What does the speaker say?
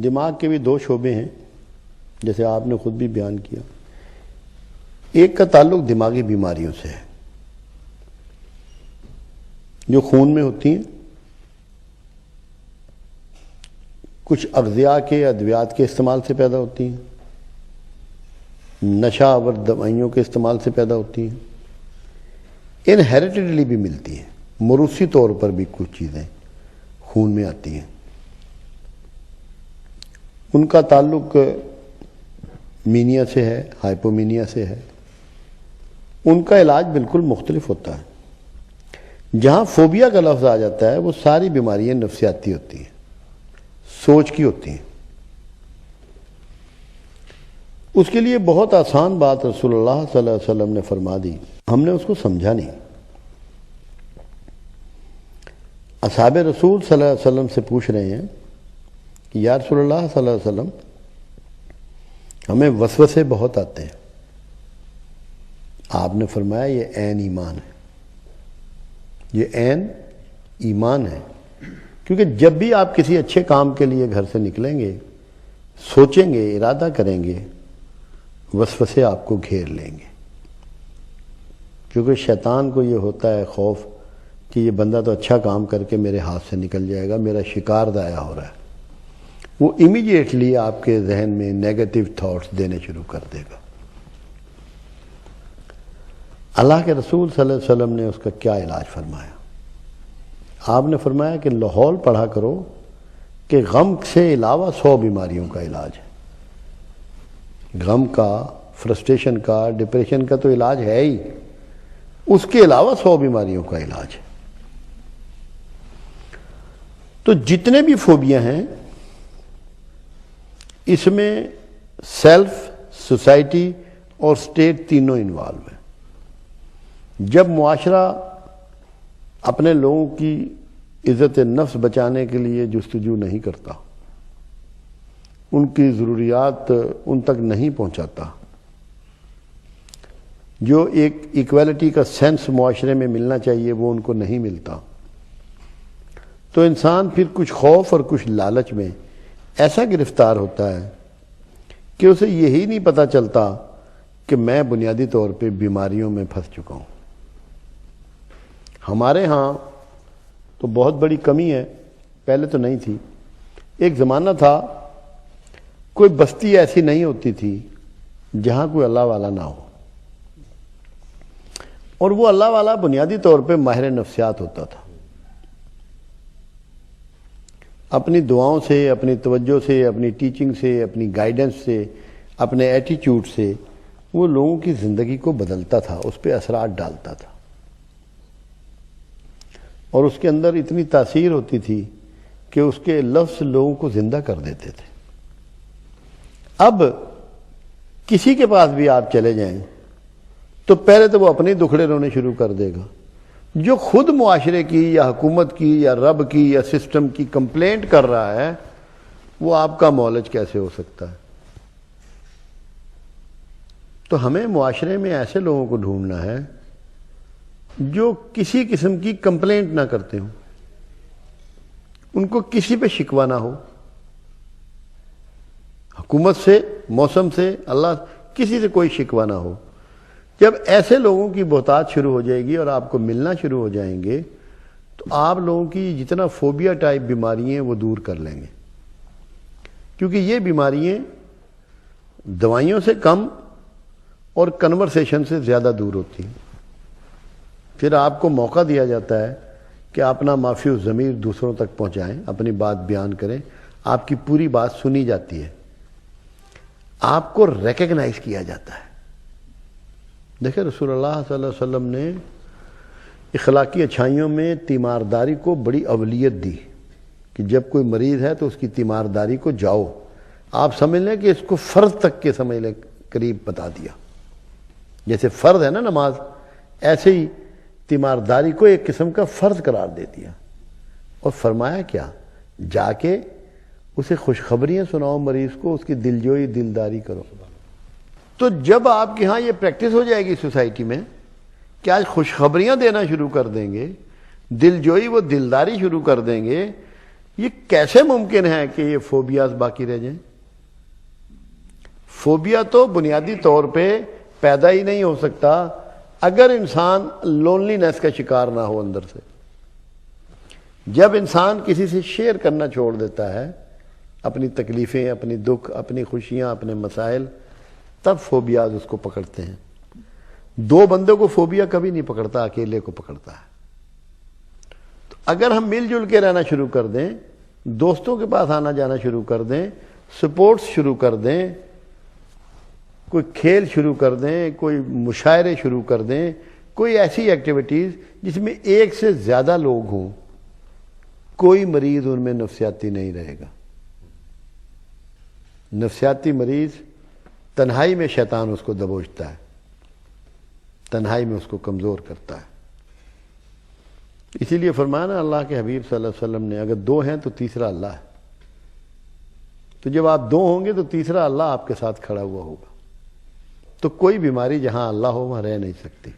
دماغ کے بھی دو شعبے ہیں جیسے آپ نے خود بھی بیان کیا. ایک کا تعلق دماغی بیماریوں سے ہے جو خون میں ہوتی ہیں، کچھ اغذیاء کے ادویات کے استعمال سے پیدا ہوتی ہیں، نشہ آور دوائیوں کے استعمال سے پیدا ہوتی ہیں، انہیریٹڈلی بھی ملتی ہیں، موروثی طور پر بھی کچھ چیزیں خون میں آتی ہیں. ان کا تعلق مینیا سے ہے، ہائپومینیا سے ہے. ان کا علاج بالکل مختلف ہوتا ہے. جہاں فوبیا کا لفظ آ جاتا ہے وہ ساری بیماریاں نفسیاتی ہوتی ہیں، سوچ کی ہوتی ہیں. اس کے لیے بہت آسان بات رسول اللہ صلی اللہ علیہ وسلم نے فرما دی، ہم نے اس کو سمجھا نہیں. اصحاب رسول صلی اللہ علیہ وسلم سے پوچھ رہے ہیں کہ یا رسول اللہ صلی اللہ علیہ وسلم ہمیں وسوسے بہت آتے ہیں. آپ نے فرمایا یہ عین ایمان ہے، یہ عین ایمان ہے. کیونکہ جب بھی آپ کسی اچھے کام کے لیے گھر سے نکلیں گے، سوچیں گے، ارادہ کریں گے، وسوسے آپ کو گھیر لیں گے. کیونکہ شیطان کو یہ ہوتا ہے خوف کہ یہ بندہ تو اچھا کام کر کے میرے ہاتھ سے نکل جائے گا، میرا شکار ضائع ہو رہا ہے. وہ امیڈیٹلی آپ کے ذہن میں نیگیٹو تھاٹس دینے شروع کر دے گا. اللہ کے رسول صلی اللہ علیہ وسلم نے اس کا کیا علاج فرمایا؟ آپ نے فرمایا کہ لاہور پڑھا کرو کہ غم سے علاوہ 100 بیماریوں کا علاج ہے. غم کا، فرسٹریشن کا، ڈپریشن کا تو علاج ہے ہی، اس کے علاوہ 100 بیماریوں کا علاج ہے. تو جتنے بھی فوبیا ہیں اس میں سیلف، سوسائٹی اور سٹیٹ تینوں انوالو ہیں. جب معاشرہ اپنے لوگوں کی عزت نفس بچانے کے لیے جستجو نہیں کرتا، ان کی ضروریات ان تک نہیں پہنچاتا، جو ایک ایکویلٹی کا سینس معاشرے میں ملنا چاہیے وہ ان کو نہیں ملتا، تو انسان پھر کچھ خوف اور کچھ لالچ میں ایسا گرفتار ہوتا ہے کہ اسے یہی نہیں پتہ چلتا کہ میں بنیادی طور پہ بیماریوں میں پھنس چکا ہوں. ہمارے ہاں تو بہت بڑی کمی ہے، پہلے تو نہیں تھی. ایک زمانہ تھا کوئی بستی ایسی نہیں ہوتی تھی جہاں کوئی اللہ والا نہ ہو، اور وہ اللہ والا بنیادی طور پہ ماہر نفسیات ہوتا تھا. اپنی دعاؤں سے، اپنی توجہ سے، اپنی ٹیچنگ سے، اپنی گائیڈنس سے، اپنے ایٹیچیوڈ سے وہ لوگوں کی زندگی کو بدلتا تھا، اس پہ اثرات ڈالتا تھا، اور اس کے اندر اتنی تاثیر ہوتی تھی کہ اس کے لفظ لوگوں کو زندہ کر دیتے تھے. اب کسی کے پاس بھی آپ چلے جائیں تو پہلے تو وہ اپنے دکھڑے رونے شروع کر دے گا. جو خود معاشرے کی یا حکومت کی یا رب کی یا سسٹم کی کمپلینٹ کر رہا ہے وہ آپ کا معالج کیسے ہو سکتا ہے؟ تو ہمیں معاشرے میں ایسے لوگوں کو ڈھونڈنا ہے جو کسی قسم کی کمپلینٹ نہ کرتے ہوں، ان کو کسی پہ شکوہ نہ ہو، حکومت سے، موسم سے، اللہ، کسی سے کوئی شکوہ نہ ہو. جب ایسے لوگوں کی بہتات شروع ہو جائے گی اور آپ کو ملنا شروع ہو جائیں گے تو آپ لوگوں کی جتنا فوبیا ٹائپ بیماری ہیں وہ دور کر لیں گے. کیونکہ یہ بیماریاں دوائیوں سے کم اور کنورسیشن سے زیادہ دور ہوتی ہیں. پھر آپ کو موقع دیا جاتا ہے کہ اپنا مافی الضمیر دوسروں تک پہنچائیں، اپنی بات بیان کریں، آپ کی پوری بات سنی جاتی ہے، آپ کو ریکگنائز کیا جاتا ہے. دیکھیں رسول اللہ صلی اللہ علیہ وسلم نے اخلاقی اچھائیوں میں تیمارداری کو بڑی اولویت دی کہ جب کوئی مریض ہے تو اس کی تیمارداری کو جاؤ، آپ سمجھ لیں کہ اس کو فرض تک کے سمجھ لیں، قریب بتا دیا. جیسے فرض ہے نا نماز، ایسے ہی تیمارداری کو ایک قسم کا فرض قرار دے دیا. اور فرمایا کیا؟ جا کے اسے خوشخبریاں سناؤ، مریض کو اس کی دلجوئی دلداری کرو. تو جب آپ کے ہاں یہ پریکٹس ہو جائے گی سوسائٹی میں کہ آج خوشخبریاں دینا شروع کر دیں گے، دلجوئی و دلداری شروع کر دیں گے، یہ کیسے ممکن ہے کہ یہ فوبیاز باقی رہ جائیں؟ فوبیا تو بنیادی طور پہ پیدا ہی نہیں ہو سکتا اگر انسان لونلی نیس کا شکار نہ ہو اندر سے. جب انسان کسی سے شیئر کرنا چھوڑ دیتا ہے اپنی تکلیفیں، اپنی دکھ، اپنی خوشیاں، اپنے مسائل، تب فوبیاز اس کو پکڑتے ہیں. دو بندوں کو فوبیا کبھی نہیں پکڑتا، اکیلے کو پکڑتا ہے. تو اگر ہم مل جل کے رہنا شروع کر دیں، دوستوں کے پاس آنا جانا شروع کر دیں، سپورٹس شروع کر دیں، کوئی کھیل شروع کر دیں، کوئی مشاعرے شروع کر دیں، کوئی ایسی ایکٹیویٹیز جس میں ایک سے زیادہ لوگ ہوں، کوئی مریض ان میں نفسیاتی نہیں رہے گا. نفسیاتی مریض تنہائی میں شیطان اس کو دبوچتا ہے، تنہائی میں اس کو کمزور کرتا ہے. اسی لیے فرمایا نا اللہ کے حبیب صلی اللہ علیہ وسلم نے، اگر دو ہیں تو تیسرا اللہ ہے. تو جب آپ دو ہوں گے تو تیسرا اللہ آپ کے ساتھ کھڑا ہوا ہوگا. تو کوئی بیماری جہاں اللہ ہو وہاں رہ نہیں سکتی.